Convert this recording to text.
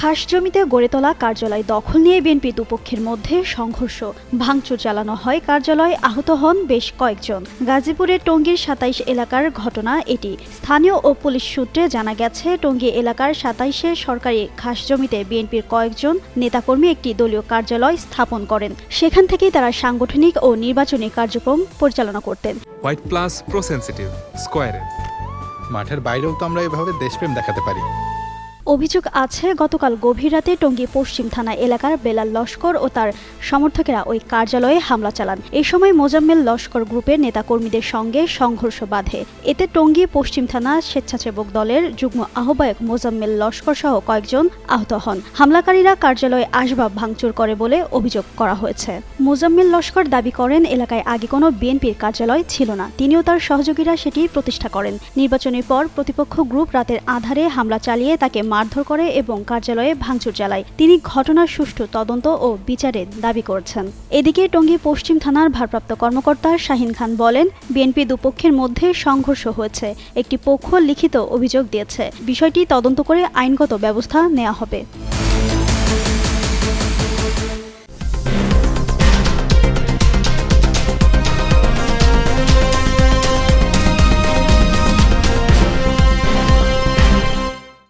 খাস জমিতে গড়ে তোলা কার্যালয় দখল নিয়ে বিএনপি দুপক্ষের মধ্যে সংঘর্ষ, ভাঙচুর চালানো হয় কার্যালয়ে, আহত হন বেশ কয়েকজন। গাজীপুরের টঙ্গীর ২৭ এলাকার ঘটনা এটি। স্থানীয় ও পুলিশ সূত্রে জানা গেছে, টঙ্গী এলাকার ২৭-এ সরকারি খাস জমিতে বিএনপির কয়েকজন নেতাকর্মী একটি দলীয় কার্যালয় স্থাপন করেন। সেখান থেকেই তারা সাংগঠনিক ও নির্বাচনী কার্যক্রম পরিচালনা করতেন। হোয়াইট প্লাস প্রো সেনসিটিভ স্কয়ারে মাঠের বাইরেও তো আমরা এভাবে দেশপ্রেম দেখাতে পারি। অভিযোগ আছে, গতকাল গভীর রাতে টঙ্গী পশ্চিম থানা এলাকার বেলাল লস্কর ও তার সমর্থকেরা ওই কার্যালয়ে হামলা চালান। এই সময় মোজাম্মেল লস্কর গ্রুপের নেতাকর্মীদের সঙ্গে সংঘর্ষ বাধে। এতে টঙ্গী পশ্চিম থানা স্বেচ্ছাসেবক দলের যুগ্ম আহ্বায়ক মোজাম্মেল লস্কর সহ কয়েকজন আহত হন। হামলাকারীরা কার্যালয়ে আসবাব ভাঙচুর করে বলে অভিযোগ করা হয়েছে। মোজাম্মেল লস্কর দাবি করেন, এলাকায় আগে কোনো বিএনপির কার্যালয় ছিল না। তিনিও তার সহযোগীরা সেটি প্রতিষ্ঠা করেন। নির্বাচনের পর প্রতিপক্ষ গ্রুপ রাতের আঁধারে হামলা চালিয়ে তাকে মারধর করে এবং কার্যালয়ে ভাঙচুর চালায়। তিনি ঘটনার সুষ্ঠু তদন্ত ও বিচারের দাবি করেছেন। এদিকে টঙ্গী পশ্চিম থানার ভারপ্রাপ্ত কর্মকর্তা শাহিন খান বলেন, বিএনপি দুপক্ষের মধ্যে সংঘর্ষ হয়েছে। একটি পক্ষ লিখিত অভিযোগ দিয়েছে। বিষয়টি তদন্ত করে আইনগত ব্যবস্থা নেওয়া হবে।